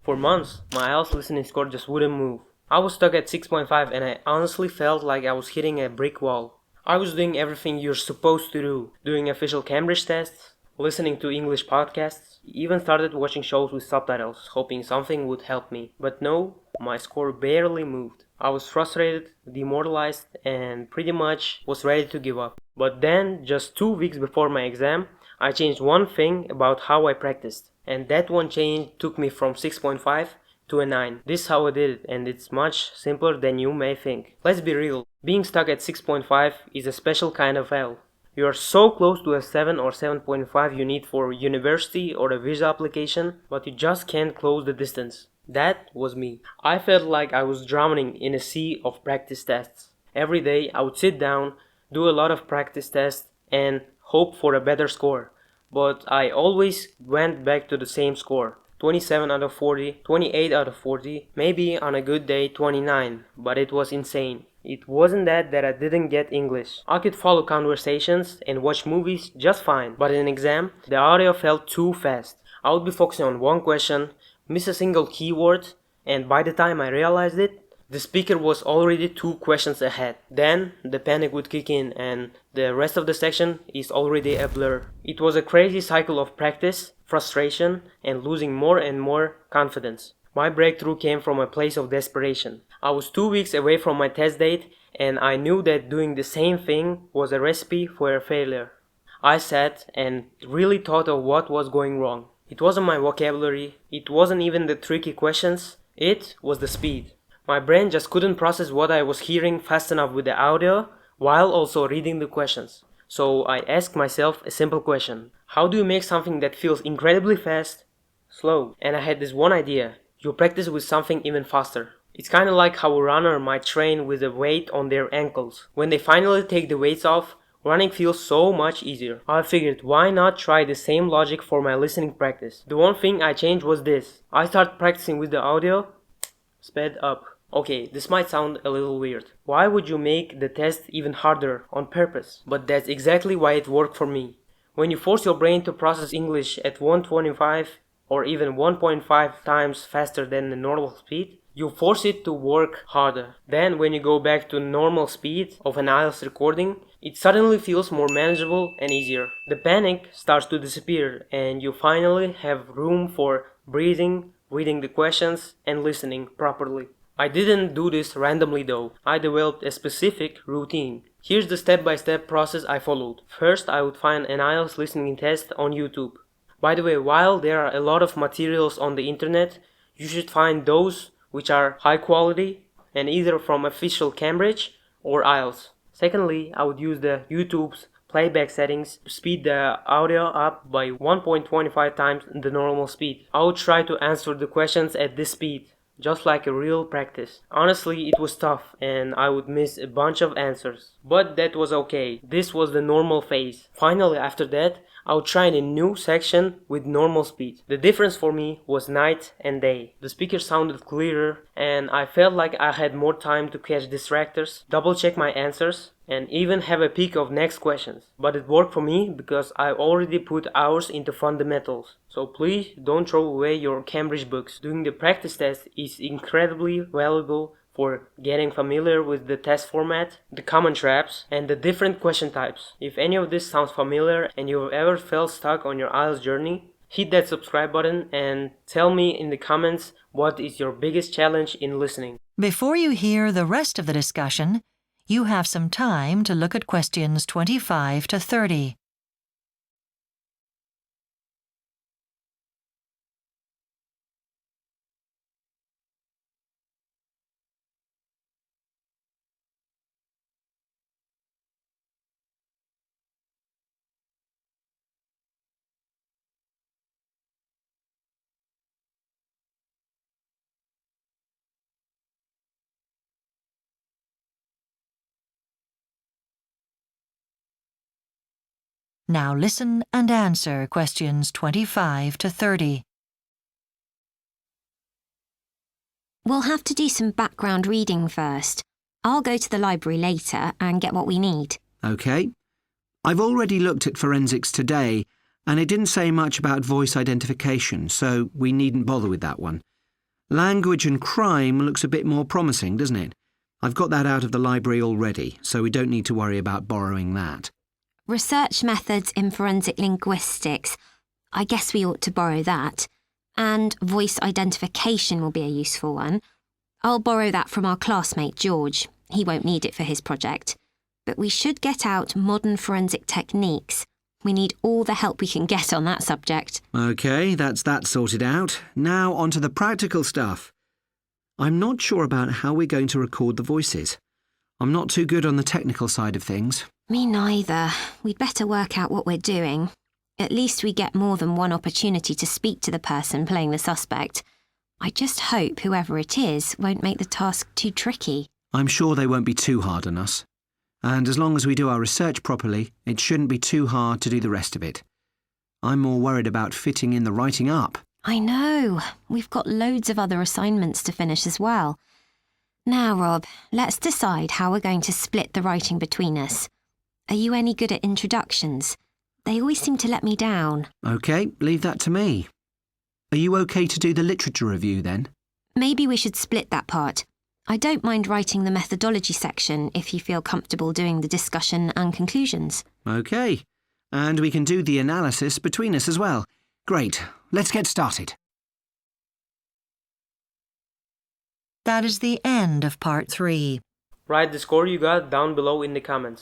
For months, my IELTS listening score just wouldn't move. I was stuck at 6.5 and I honestly felt like I was hitting a brick wall. I was doing everything you're supposed to do, doing official Cambridge tests, listening to English podcasts, even started watching shows with subtitles, hoping something would help me. But no, my score barely moved. I was frustrated, demoralized, and pretty much was ready to give up. But then, just 2 weeks before my exam, I changed one thing about how I practiced. And that one change took me from 6.5 to a 9. This is how I did it, and it's much simpler than you may think. Let's be real, being stuck at 6.5 is a special kind of hell. You are so close to a 7 or 7.5 you need for university or a visa application, but you just can't close the distance. That was me. I felt like I was drowning in a sea of practice tests. Every day I would sit down, do a lot of practice tests, and hope for a better score. But I always went back to the same score. 27 out of 40, 28 out of 40, maybe on a good day 29, but it was insane. It wasn't that I didn't get English. I could follow conversations and watch movies just fine, but in an exam, the audio felt too fast. I would be focusing on one question, miss a single keyword, and by the time I realized it, the speaker was already 2 questions ahead. Then the panic would kick in and the rest of the section is already a blur. It was a crazy cycle of practice, frustration, and losing more and more confidence. My breakthrough came from a place of desperation. I was 2 weeks away from my test date and I knew that doing the same thing was a recipe for a failure. I sat and really thought of what was going wrong. It wasn't my vocabulary, it wasn't even the tricky questions, it was the speed. My brain just couldn't process what I was hearing fast enough with the audio while also reading the questions. So I asked myself a simple question. How do you make something that feels incredibly fast, slow? And I had this one idea. You practice with something even faster. It's kind of like how a runner might train with a weight on their ankles. When they finally take the weights off, running feels so much easier. I figured why not try the same logic for my listening practice. The one thing I changed was this. I started practicing with the audio, sped up. Okay, this might sound a little weird. Why would you make the test even harder on purpose? But that's exactly why it worked for me. When you force your brain to process English at 125 or even 1.5 times faster than the normal speed, you force it to work harder. Then when you go back to normal speed of an IELTS recording, it suddenly feels more manageable and easier. The panic starts to disappear and you finally have room for breathing, reading the questions, and listening properly. I didn't do this randomly though. I developed a specific routine. Here's the step-by-step process I followed. First, I would find an IELTS listening test on YouTube. By the way, while there are a lot of materials on the internet, you should find those which are high quality and either from official Cambridge or IELTS. Secondly, I would use the YouTube's playback settings to speed the audio up by 1.25 times the normal speed. I would try to answer the questions at this speed, just like a real practice. Honestly, it was tough and I would miss a bunch of answers. But that was okay. This was the normal phase. Finally, after that, I would try in a new section with normal speed. The difference for me was night and day. The speaker sounded clearer and I felt like I had more time to catch distractors, double check my answers, and even have a peek of next questions. But it worked for me because I already put hours into fundamentals. So please don't throw away your Cambridge books. Doing the practice test is incredibly valuable for getting familiar with the test format, the common traps, and the different question types. If any of this sounds familiar and you've ever felt stuck on your IELTS journey, hit that subscribe button and tell me in the comments what is your biggest challenge in listening. Before you hear the rest of the discussion, you have some time to look at questions 25 to 30. Now listen and answer questions 25 to 30. We'll have to do some background reading first. I'll go to the library later and get what we need. OK. I've already looked at forensics today, and it didn't say much about voice identification, so we needn't bother with that one. Language and crime looks a bit more promising, doesn't it? I've got that out of the library already, so we don't need to worry about borrowing that. Research methods in forensic linguistics. I guess we ought to borrow that. And voice identification will be a useful one. I'll borrow that from our classmate George. He won't need it for his project. But we should get out modern forensic techniques. We need all the help we can get on that subject. OK, that's that sorted out. Now on to the practical stuff. I'm not sure about how we're going to record the voices. I'm not too good on the technical side of things. Me neither. We'd better work out what we're doing. At least we get more than one opportunity to speak to the person playing the suspect. I just hope whoever it is won't make the task too tricky. I'm sure they won't be too hard on us. And as long as we do our research properly, it shouldn't be too hard to do the rest of it. I'm more worried about fitting in the writing up. I know. We've got loads of other assignments to finish as well. Now, Rob, let's decide how we're going to split the writing between us. Are you any good at introductions? They always seem to let me down. OK, leave that to me. Are you OK to do the literature review then? Maybe we should split that part. I don't mind writing the methodology section if you feel comfortable doing the discussion and conclusions. OK. And we can do the analysis between us as well. Great. Let's get started. That is the end of part 3. Write the score you got down below in the comments.